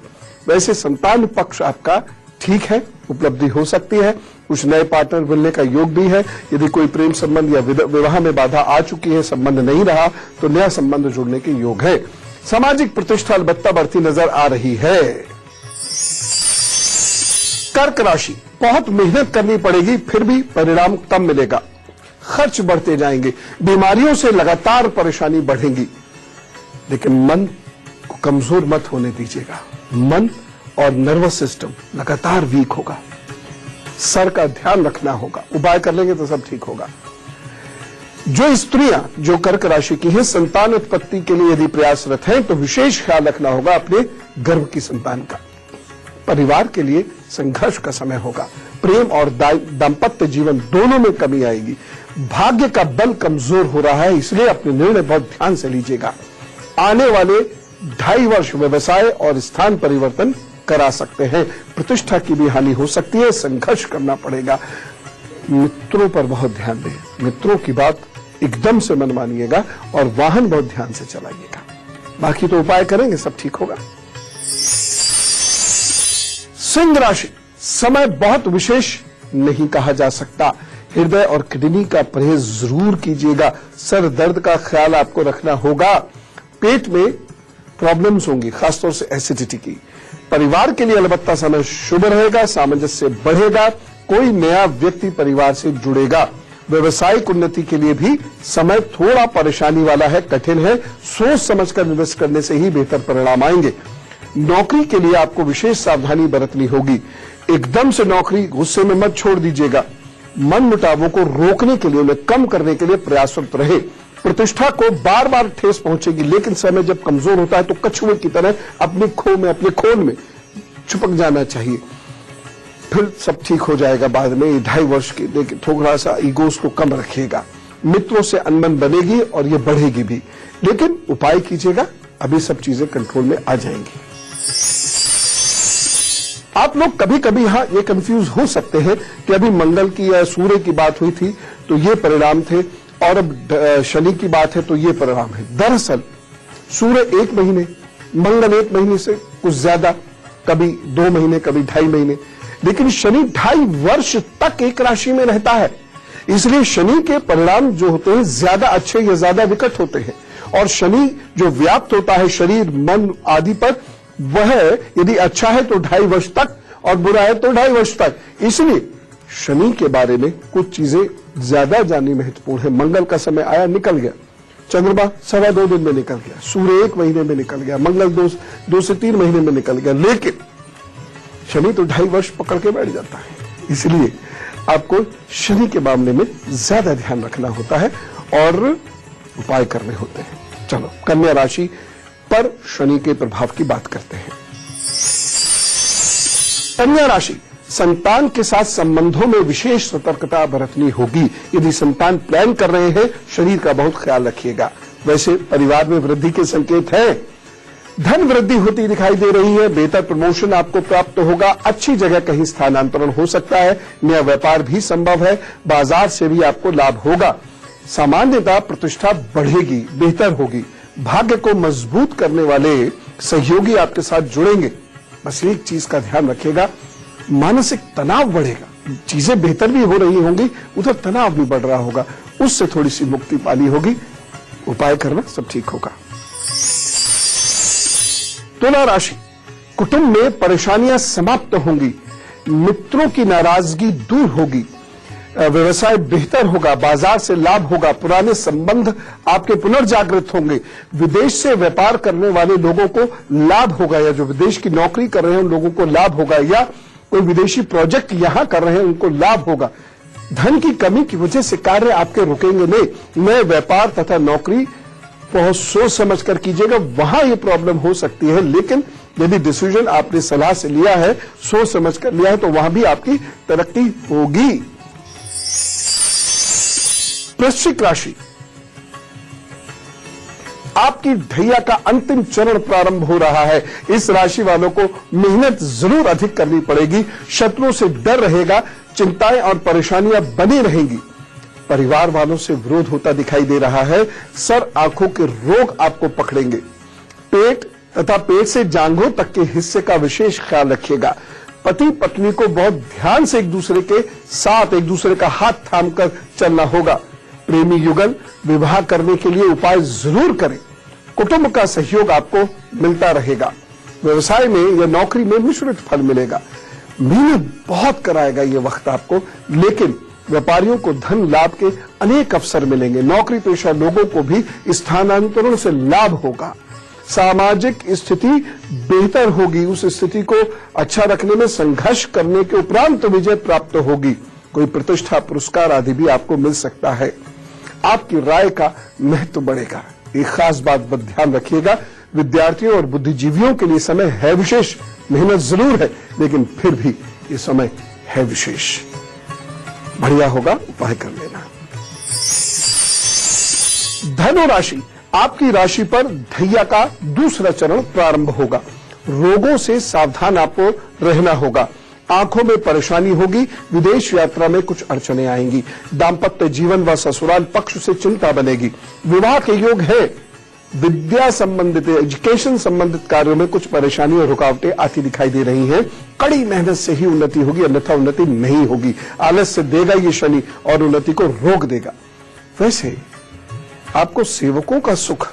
वैसे संतान पक्ष आपका ठीक है, उपलब्धि हो सकती है, कुछ नए पार्टनर मिलने का योग भी है। यदि कोई प्रेम संबंध या विवाह में बाधा आ चुकी है, संबंध नहीं रहा, तो नया संबंध जुड़ने के योग है। सामाजिक प्रतिष्ठा अलबत्ता बढ़ती नजर आ रही है। कर्क राशि, बहुत मेहनत करनी पड़ेगी, फिर भी परिणाम कम मिलेगा, खर्च बढ़ते जाएंगे, बीमारियों से लगातार परेशानी बढ़ेगी, लेकिन मन को कमजोर मत होने दीजिएगा। मन और नर्वस सिस्टम लगातार वीक होगा, सर का ध्यान रखना होगा, उपाय कर लेंगे तो सब ठीक होगा। जो स्त्रियां जो कर्क राशि की हैं, संतान उत्पत्ति के लिए यदि प्रयासरत हैं तो विशेष ख्याल रखना होगा अपने गर्भ की संतान का। परिवार के लिए संघर्ष का समय होगा, प्रेम और दाम्पत्य जीवन दोनों में कमी आएगी। भाग्य का बल कमजोर हो रहा है, इसलिए अपने निर्णय बहुत ध्यान से लीजिएगा। आने वाले 2.5 वर्ष व्यवसाय और स्थान परिवर्तन करा सकते हैं, प्रतिष्ठा की भी हानि हो सकती है, संघर्ष करना पड़ेगा। मित्रों पर बहुत ध्यान दें, मित्रों की बात एकदम से मन मानिएगा और वाहन बहुत ध्यान से चलाइएगा। बाकी तो उपाय करेंगे, सब ठीक होगा। सिंह राशि, समय बहुत विशेष नहीं कहा जा सकता, हृदय और किडनी का परहेज जरूर कीजिएगा। सर दर्द का ख्याल आपको रखना होगा, पेट में प्रॉब्लम्स होंगी, खासतौर से एसिडिटी की। परिवार के लिए अलबत्ता समय शुभ रहेगा, सामंजस्य बढ़ेगा, कोई नया व्यक्ति परिवार से जुड़ेगा। व्यवसायिक उन्नति के लिए भी समय थोड़ा परेशानी वाला है, कठिन है, सोच समझकर निवेश करने से ही बेहतर परिणाम आएंगे। नौकरी के लिए आपको विशेष सावधानी बरतनी होगी, एकदम से नौकरी गुस्से में मत छोड़ दीजिएगा। मन मुटावों को रोकने के लिए, उन्हें कम करने के लिए प्रयासरत रहे। प्रतिष्ठा को बार बार ठेस पहुंचेगी, लेकिन समय जब कमजोर होता है तो कछुए की तरह अपनी खोल में चिपक जाना चाहिए, फिर सब ठीक हो जाएगा बाद में। 2.5 वर्ष के, लेकिन थोड़ा सा ईगोस को कम रखिएगा, मित्रों से अनबन बनेगी और ये बढ़ेगी भी, लेकिन उपाय कीजिएगा, अभी सब चीजें कंट्रोल में आ जाएंगी। आप लोग कभी कभी यहां ये कंफ्यूज हो सकते हैं कि अभी मंगल की या सूर्य की बात हुई थी तो ये परिणाम थे, और अब शनि की बात है तो ये परिणाम है। दरअसल सूर्य 1 महीने, मंगल 1 महीने से कुछ ज्यादा, कभी 2 महीने, कभी 2.5 महीने, लेकिन शनि 2.5 वर्ष तक एक राशि में रहता है। इसलिए शनि के परिणाम जो होते हैं ज्यादा अच्छे या ज्यादा विकट होते हैं। और शनि जो व्याप्त होता है शरीर, मन आदि पर, वह यदि अच्छा है तो 2.5 वर्ष तक और बुरा है तो 2.5 वर्ष तक। इसलिए शनि के बारे में कुछ चीजें ज्यादा जाननी महत्वपूर्ण है। मंगल का समय आया, निकल गया, चंद्रमा 2.25 दिन में निकल गया, सूर्य 1 महीने में निकल गया, मंगल 2 से 3 महीने में निकल गया, लेकिन शनि तो 2.5 वर्ष पकड़ के बैठ जाता है। इसलिए आपको शनि के मामले में ज्यादा ध्यान रखना होता है और उपाय करने होते हैं। चलो कन्या राशि पर शनि के प्रभाव की बात करते हैं। कन्या राशि, संतान के साथ संबंधों में विशेष सतर्कता बरतनी होगी। यदि संतान प्लान कर रहे हैं, शरीर का बहुत ख्याल रखिएगा। वैसे परिवार में वृद्धि के संकेत हैं, धन वृद्धि होती दिखाई दे रही है, बेहतर प्रमोशन आपको प्राप्त होगा, अच्छी जगह कहीं स्थानांतरण हो सकता है, नया व्यापार भी संभव है, बाजार से भी आपको लाभ होगा, सामान्यतः प्रतिष्ठा बढ़ेगी, बेहतर होगी, भाग्य को मजबूत करने वाले सहयोगी आपके साथ जुड़ेंगे। बस एक चीज का ध्यान रखिएगा, मानसिक तनाव बढ़ेगा, चीजें बेहतर भी हो रही होंगी, उधर तनाव भी बढ़ रहा होगा, उससे थोड़ी सी मुक्ति पानी होगी, उपाय करना सब ठीक होगा। तुला राशि, कुटुंब में परेशानियां समाप्त होंगी, मित्रों की नाराजगी दूर होगी, व्यवसाय बेहतर होगा, बाजार से लाभ होगा, पुराने संबंध आपके पुनर्जागृत होंगे, विदेश से व्यापार करने वाले लोगों को लाभ होगा, या जो विदेश की नौकरी कर रहे हैं उन लोगों को लाभ होगा, या कोई विदेशी प्रोजेक्ट यहां कर रहे हैं उनको लाभ होगा। धन की कमी की वजह से कार्य आपके रुकेंगे नहीं। नए व्यापार तथा नौकरी बहुत सोच समझ कर कीजिएगा, वहां ये प्रॉब्लम हो सकती है, लेकिन यदि डिसीजन आपने सलाह से लिया है, सोच समझ कर लिया है, तो वहां भी आपकी तरक्की होगी। वृश्चिक राशि, आपकी ढैया का अंतिम चरण प्रारंभ हो रहा है। इस राशि वालों को मेहनत जरूर अधिक करनी पड़ेगी, शत्रुओं से डर रहेगा, चिंताएं और परेशानियां बनी रहेंगी, परिवार वालों से विरोध होता दिखाई दे रहा है, सर आंखों के रोग आपको पकड़ेंगे, पेट तथा पेट से जांघों तक के हिस्से का विशेष ख्याल रखिएगा, पति पत्नी को बहुत ध्यान से एक दूसरे के साथ, एक दूसरे का हाथ थामकर चलना होगा, प्रेमी युगल विवाह करने के लिए उपाय जरूर करें, कुटुंब का सहयोग आपको मिलता रहेगा, व्यवसाय में या नौकरी में मिश्रित फल मिलेगा, मेहनत बहुत कराएगा ये वक्त आपको, लेकिन व्यापारियों को धन लाभ के अनेक अवसर मिलेंगे, नौकरी पेशा लोगों को भी स्थानांतरण से लाभ होगा, सामाजिक स्थिति बेहतर होगी, उस स्थिति को अच्छा रखने में संघर्ष करने के उपरांत विजय प्राप्त होगी, कोई प्रतिष्ठा पुरस्कार आदि भी आपको मिल सकता है, आपकी राय का महत्व बढ़ेगा। एक खास बात पर ध्यान रखिएगा, विद्यार्थियों और बुद्धिजीवियों के लिए समय है विशेष, मेहनत जरूर है लेकिन फिर भी ये समय है विशेष, बढ़िया होगा, उपाय कर लेना। धनु राशि, आपकी राशि पर ढैया का दूसरा चरण प्रारंभ होगा, रोगों से सावधान आपको रहना होगा, आंखों में परेशानी होगी, विदेश यात्रा में कुछ अड़चने आएंगी, दाम्पत्य जीवन व ससुराल पक्ष से चिंता बनेगी, विवाह के योग है, विद्या संबंधित एजुकेशन संबंधित कार्यों में कुछ परेशानी और रुकावटें आती दिखाई दे रही हैं, कड़ी मेहनत से ही उन्नति होगी, अन्यथा उन्नति नहीं होगी, आलस्य देगा ये शनि और उन्नति को रोक देगा। वैसे आपको सेवकों का सुख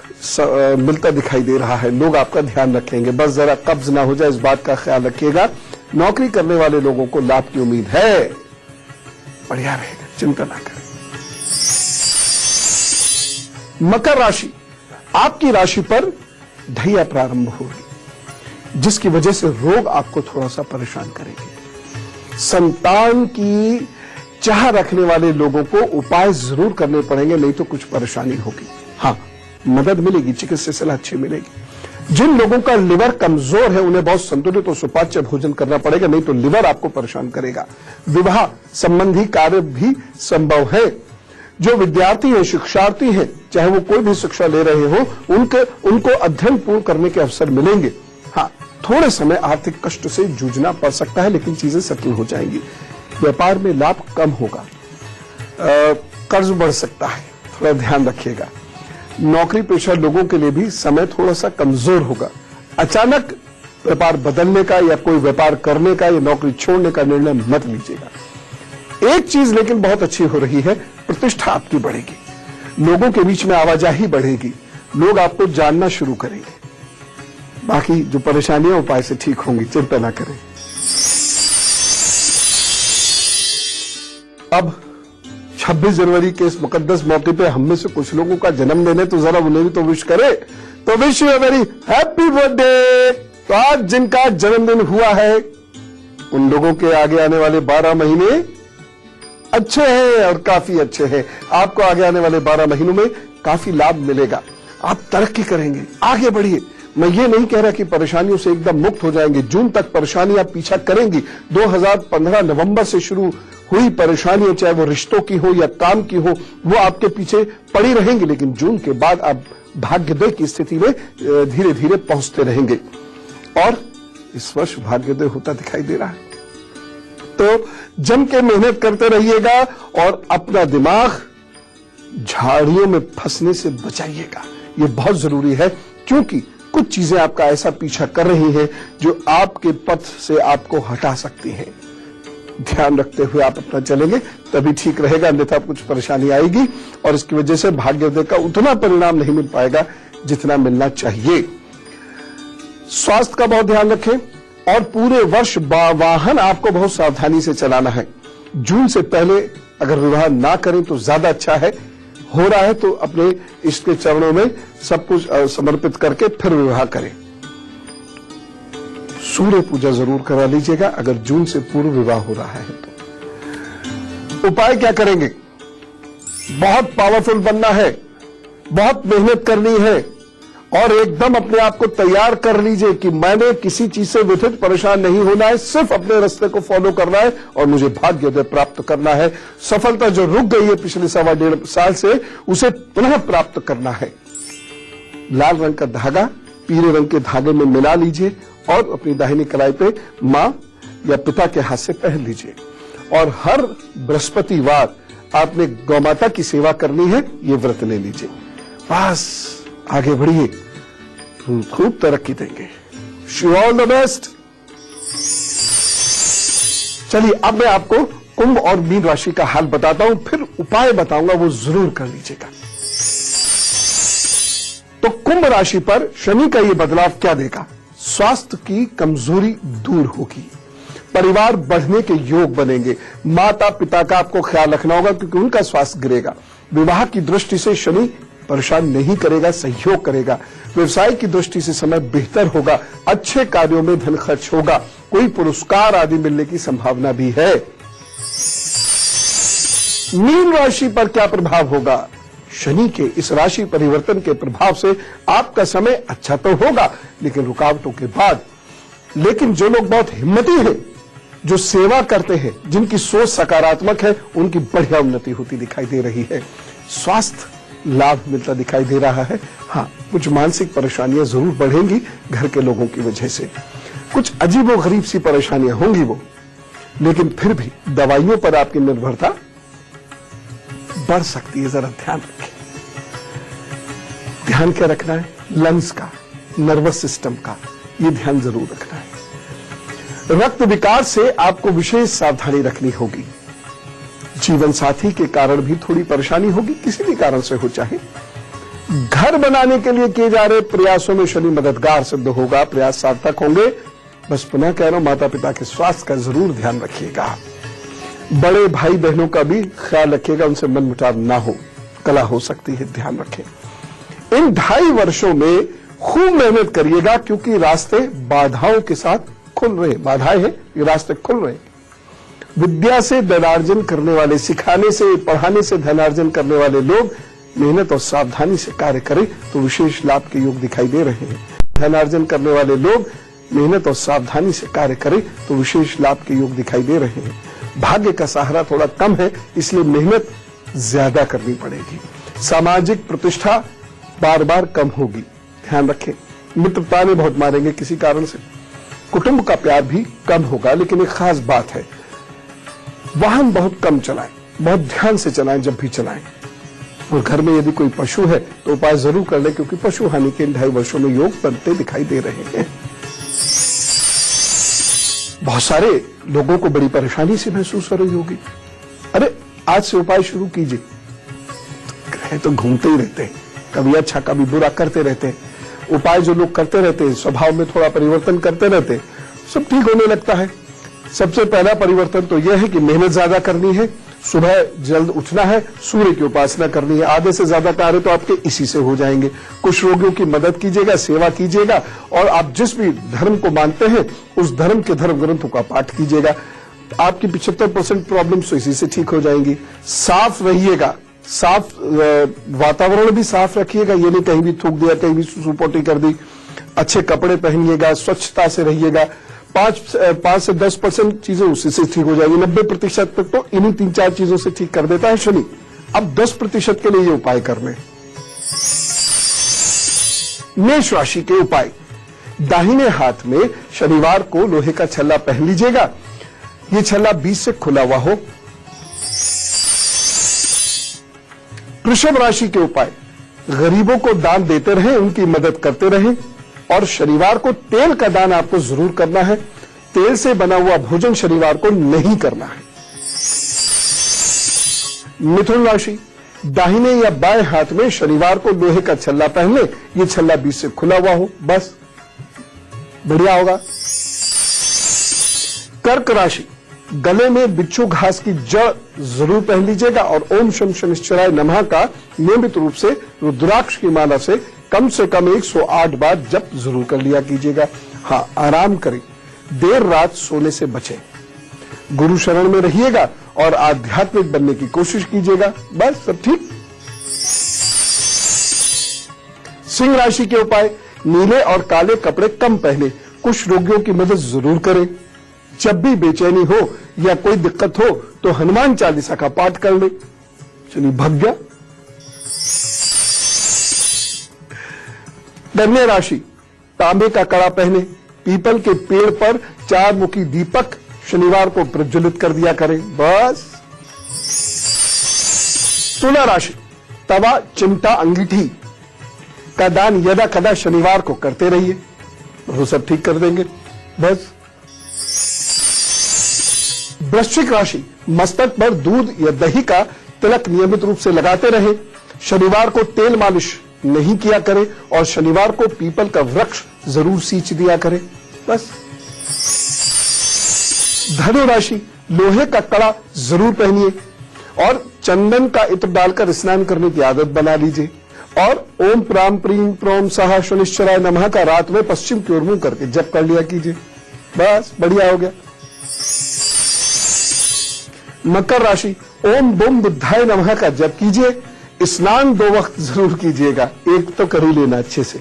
मिलता दिखाई दे रहा है, लोग आपका ध्यान रखेंगे, बस जरा कब्ज ना हो जाए इस बात का ख्याल रखिएगा, नौकरी करने वाले लोगों को लाभ की उम्मीद है, बढ़िया रहेगा, चिंता ना करें। मकर राशि, आपकी राशि पर ढैया प्रारंभ होगी, जिसकी वजह से रोग आपको थोड़ा सा परेशान करेंगे, संतान की चाह रखने वाले लोगों को उपाय जरूर करने पड़ेंगे, नहीं तो कुछ परेशानी होगी। हाँ, मदद मिलेगी, चिकित्सा सलाह अच्छी मिलेगी, जिन लोगों का लिवर कमजोर है उन्हें बहुत संतुलित और सुपाच्य भोजन करना पड़ेगा, नहीं तो लिवर आपको परेशान करेगा। विवाह संबंधी कार्य भी संभव है। जो विद्यार्थी हैं, शिक्षार्थी हैं, चाहे वो कोई भी शिक्षा ले रहे हो, उनको अध्ययन पूर्ण करने के अवसर मिलेंगे। हाँ, थोड़े समय आर्थिक कष्ट से जूझना पड़ सकता है, लेकिन चीजें सेटल हो जाएंगी। व्यापार में लाभ कम होगा, कर्ज बढ़ सकता है, थोड़ा ध्यान रखिएगा। नौकरी पेशा लोगों के लिए भी समय थोड़ा सा कमजोर होगा। अचानक व्यापार बदलने का या कोई व्यापार करने का या नौकरी छोड़ने का निर्णय मत लीजिएगा। एक चीज लेकिन बहुत अच्छी हो रही है, प्रतिष्ठा आपकी बढ़ेगी, लोगों के बीच में आवाजाही बढ़ेगी, लोग आपको जानना शुरू करेंगे। बाकी जो परेशानियां उपाय से ठीक होंगी, चिंता ना करें। अब 26 जनवरी के इस मुकद्दस मौके पे हम में से कुछ लोगों का जन्मदिन है, तो जरा उन्हें भी तो विश करे। तो wish you a very happy birthday. तो आज जिनका जन्मदिन हुआ है उन लोगों के आगे आने वाले 12 महीने अच्छे हैं और काफी अच्छे हैं। आपको आगे आने वाले 12 महीनों में काफी लाभ मिलेगा, आप तरक्की करेंगे, आगे बढ़िए। मैं ये नहीं कह रहा कि परेशानियों से एकदम मुक्त हो जाएंगे, जून तक परेशानियां पीछा करेंगी। 2015 नवंबर से शुरू हुई परेशानियां, चाहे वो रिश्तों की हो या काम की हो, वो आपके पीछे पड़ी रहेंगी, लेकिन जून के बाद आप भाग्योदय की स्थिति में धीरे धीरे पहुंचते रहेंगे। और इस वर्ष भाग्योदय होता दिखाई दे रहा है। तो जम के मेहनत करते रहिएगा और अपना दिमाग झाड़ियों में फंसने से बचाइएगा, ये बहुत जरूरी है, क्योंकि कुछ चीजें आपका ऐसा पीछा कर रही हैं जो आपके पथ से आपको हटा सकती हैं। ध्यान रखते हुए आप अपना चलेंगे तभी ठीक रहेगा, अन्यथा कुछ परेशानी आएगी और इसकी वजह से भाग्योदय का उतना परिणाम नहीं मिल पाएगा जितना मिलना चाहिए। स्वास्थ्य का बहुत ध्यान रखें और पूरे वर्ष वाहन आपको बहुत सावधानी से चलाना है। जून से पहले अगर विवाह ना करें तो ज्यादा अच्छा है, हो रहा है तो अपने इष्ट के चरणों में सब कुछ समर्पित करके फिर विवाह करें। सूर्य पूजा जरूर करा लीजिएगा अगर जून से पूर्व विवाह हो रहा है तो। उपाय क्या करेंगे? बहुत पावरफुल बनना है, बहुत मेहनत करनी है और एकदम अपने आप को तैयार कर लीजिए कि मैंने किसी चीज से व्यथित परेशान नहीं होना है, सिर्फ अपने रास्ते को फॉलो करना है और मुझे भाग्योदय प्राप्त करना है। सफलता जो रुक गई है पिछले 1.5 साल से, उसे पुनः प्राप्त करना है। लाल रंग का धागा पीले रंग के धागे में मिला लीजिए और अपनी दाहिनी कलाई पे मां या पिता के हाथ से पहन लीजिए। और हर बृहस्पतिवार आपने गौ माता की सेवा करनी है, ये व्रत ले लीजिए। बस आगे बढ़िए, खूब तरक्की देंगे। Wish all the best. चलिए अब मैं आपको कुंभ और मीन राशि का हाल बताता हूं, फिर उपाय बताऊंगा, वो जरूर कर लीजिएगा। तो कुंभ राशि पर शनि का ये बदलाव क्या देगा? स्वास्थ्य की कमजोरी दूर होगी, परिवार बढ़ने के योग बनेंगे, माता पिता का आपको ख्याल रखना होगा क्योंकि उनका स्वास्थ्य गिरेगा। विवाह की दृष्टि से शनि परेशान नहीं करेगा, सहयोग करेगा। व्यवसाय की दृष्टि से समय बेहतर होगा, अच्छे कार्यों में धन खर्च होगा, कोई पुरस्कार आदि मिलने की संभावना भी है। मीन राशि पर क्या प्रभाव होगा? शनि के इस राशि परिवर्तन के प्रभाव से आपका समय अच्छा तो होगा लेकिन रुकावटों के बाद। लेकिन जो लोग बहुत हिम्मती हैं, जो सेवा करते हैं, जिनकी सोच सकारात्मक है, उनकी बढ़िया उन्नति होती दिखाई दे रही है। स्वास्थ्य लाभ मिलता दिखाई दे रहा है। हाँ, कुछ मानसिक परेशानियां जरूर बढ़ेंगी घर के लोगों की वजह से, कुछ अजीबो गरीब सी परेशानियां होंगी वो, लेकिन फिर भी दवाइयों पर आपकी निर्भरता बढ़ सकती है। जरा ध्यान रखें। ध्यान क्या रखना है? लंग्स का, नर्वस सिस्टम का, ये ध्यान जरूर रखना है। रक्त विकार से आपको विशेष सावधानी रखनी होगी। जीवन साथी के कारण भी थोड़ी परेशानी होगी, किसी भी कारण से हो, चाहे घर बनाने के लिए किए जा रहे प्रयासों में शनि मददगार सिद्ध होगा, प्रयास सार्थक होंगे। बस पुनः कह रहा हूं, माता पिता के स्वास्थ्य का जरूर ध्यान रखिएगा। बड़े भाई बहनों का भी ख्याल रखिएगा, उनसे मनमुटाव ना हो, कला हो सकती है, ध्यान रखें। इन 2.5 वर्षों में खूब मेहनत करिएगा क्योंकि रास्ते बाधाओं के साथ खुल रहे, बाधाएं हैं, ये रास्ते खुल रहे। विद्या से धनार्जन करने वाले, सिखाने से, पढ़ाने से धनार्जन करने वाले लोग मेहनत और सावधानी से कार्य करें तो विशेष लाभ के योग दिखाई दे रहे हैं। धनार्जन करने वाले लोग मेहनत और सावधानी से कार्य करें तो विशेष लाभ के योग दिखाई दे रहे हैं। भाग्य का सहारा थोड़ा कम है, इसलिए मेहनत ज्यादा करनी पड़ेगी। सामाजिक प्रतिष्ठा बार बार कम होगी, ध्यान रखें। मित्रता में बहुत मारेंगे किसी कारण से। कुटुंब का प्यार भी कम होगा, लेकिन एक खास बात है, वाहन बहुत कम चलाएं, बहुत ध्यान से चलाएं जब भी चलाएं। और घर में यदि कोई पशु है तो उपाय जरूर कर ले, क्योंकि पशु हानि के इन 2.5 वर्षों में योग बनते दिखाई दे रहे हैं। बहुत सारे लोगों को बड़ी परेशानी से महसूस हो रही होगी। अरे आज से उपाय शुरू कीजिए। ग्रह तो घूमते ही रहते हैं, कभी अच्छा कभी बुरा करते रहते हैं। उपाय जो लोग करते रहते हैं, स्वभाव में थोड़ा परिवर्तन करते रहते हैं, सब ठीक होने लगता है। सबसे पहला परिवर्तन तो यह है कि मेहनत ज्यादा करनी है, सुबह जल्द उठना है, सूर्य की उपासना करनी है। आधे से ज्यादा कार्य तो आपके इसी से हो जाएंगे। कुछ रोगियों की मदद कीजिएगा, सेवा कीजिएगा, और आप जिस भी धर्म को मानते हैं उस धर्म के धर्म ग्रंथों का पाठ कीजिएगा। आपकी 75% प्रॉब्लम्स तो इसी से ठीक हो जाएंगी। साफ रहिएगा, साफ वातावरण भी साफ रखिएगा, ये नहीं कहीं भी थूक दिया, कहीं भी सुपोटी कर दी। अच्छे कपड़े पहनिएगा, स्वच्छता से रहिएगा। 5 से 10% चीजें उसी से ठीक हो जाएगी। 90% तक तो इन्हीं 3-4 चीजों से ठीक कर देता है शनि। अब 10% के लिए ये उपाय करने। मेष राशि के उपाय। दाहिने हाथ में शनिवार को लोहे का छल्ला पहन लीजिएगा। ये छल्ला 20 से खुला हुआ हो। वृषभ राशि के उपाय। गरीबों को दान देते रहें, उनकी मदद करते रहें, और शनिवार को तेल का दान आपको जरूर करना है। तेल से बना हुआ भोजन शनिवार को नहीं करना है। मिथुन राशि। दाहिने या बाएं हाथ में शनिवार को लोहे का छल्ला पहन ले। ये छल्ला 20 से खुला हुआ हो, बस बढ़िया होगा। कर्क राशि। गले में बिच्छू घास की जड़ जरूर पहन लीजिएगा, और ओम शम शनिश्चराय नमः का नियमित रूप से रुद्राक्ष की माला से कम 108 बार जप जरूर कर लिया कीजिएगा। हाँ, आराम करें, देर रात सोने से बचें, गुरु शरण में रहिएगा और आध्यात्मिक बनने की कोशिश कीजिएगा, बस सब ठीक। सिंह राशि के उपाय। नीले और काले कपड़े कम पहने, कुछ रोगियों की मदद जरूर करें। जब भी बेचैनी हो या कोई दिक्कत हो तो हनुमान चालीसा का पाठ कर ले, चलिए भग गया। कन्या राशि। तांबे का कड़ा पहने, पीपल के पेड़ पर 4 मुखी दीपक शनिवार को प्रज्वलित कर दिया करें, बस। तुला राशि। तवा, चिमटा, अंगीठी का दान यदा कदा शनिवार को करते रहिए, वो सब ठीक कर देंगे, बस। वृश्चिक राशि। मस्तक पर दूध या दही का तिलक नियमित रूप से लगाते रहे। शनिवार को तेल मालिश नहीं किया करें, और शनिवार को पीपल का वृक्ष जरूर सींच दिया करें, बस। धनु राशि। लोहे का कड़ा जरूर पहनिए, और चंदन का इत्र डालकर स्नान करने की आदत बना लीजिए, और ओम प्राम प्रीम प्रोम सहा शनिश्चराय नमः का रात में पश्चिम की ओर मुंह करके जप कर लिया कीजिए, बस बढ़िया हो गया। मकर राशि। ओम बम बुद्धाय नमः का जप कीजिए। स्नान 2 वक्त जरूर कीजिएगा, एक तो कर ही लेना अच्छे से,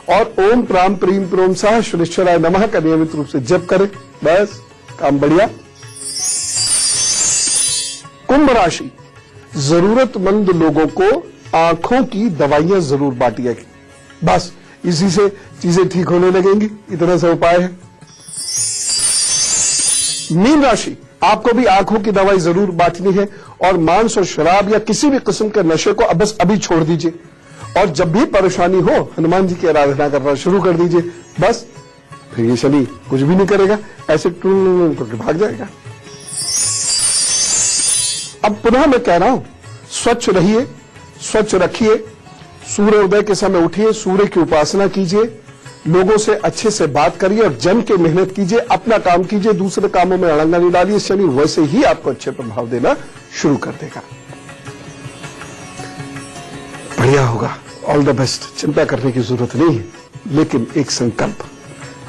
और ओम प्राम प्रीम प्रोम सहा शनिश्चराय नमः का नियमित रूप से जप करें, बस काम बढ़िया। कुंभ राशि। जरूरतमंद लोगों को आंखों की दवाइयां जरूर बांटिए, बस इसी से चीजें ठीक होने लगेंगी, इतना सा उपाय है। मीन राशि। आपको भी आंखों की दवाई जरूर बांटनी है, और मांस और शराब या किसी भी किस्म के नशे को बस अभी छोड़ दीजिए, और जब भी परेशानी हो हनुमान जी की आराधना करना शुरू कर दीजिए, बस। फिर ये शनि कुछ भी नहीं करेगा, ऐसे टूल करके भाग जाएगा। अब पुनः मैं कह रहा हूं, स्वच्छ रहिए, स्वच्छ रखिए, सूर्योदय के समय उठिए, सूर्य की उपासना कीजिए, लोगों से अच्छे से बात करिए और जम के मेहनत कीजिए, अपना काम कीजिए, दूसरे कामों में अड़ंगा नहीं डालिए। शनि वैसे ही आपको अच्छे प्रभाव देना शुरू कर देगा, बढ़िया होगा। All the best. चिंता करने की जरूरत नहीं है, लेकिन एक संकल्प,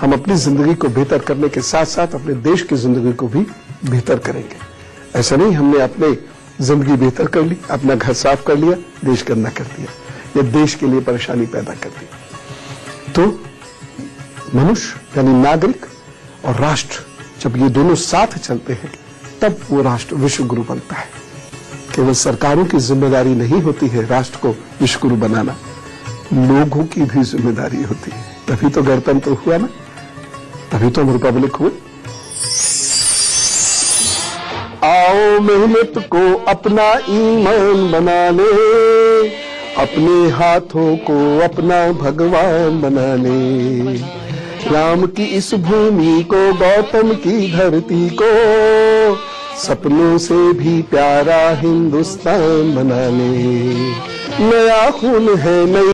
हम अपनी जिंदगी को बेहतर करने के साथ साथ अपने देश की जिंदगी को भी बेहतर करेंगे। ऐसा नहीं हमने अपने जिंदगी बेहतर कर ली, अपना घर साफ कर लिया, देश गंदा कर दिया, या देश के लिए परेशानी पैदा कर दी। तो मनुष्य यानी नागरिक और राष्ट्र, जब ये दोनों साथ चलते हैं तब वो राष्ट्र विश्वगुरु बनता है। केवल सरकारों की जिम्मेदारी नहीं होती है राष्ट्र को विश्वगुरु बनाना, लोगों की भी जिम्मेदारी होती है। तभी तो गणतंत्र हुआ ना, तभी तो हम रिपब्लिक हुए। आओ मेहनत को अपना ईमान बना ले, अपने हाथों को अपना भगवान बना ले। राम की इस भूमि को, गौतम की धरती को, सपनों से भी प्यारा हिंदुस्तान बना ले। नया खून है, नई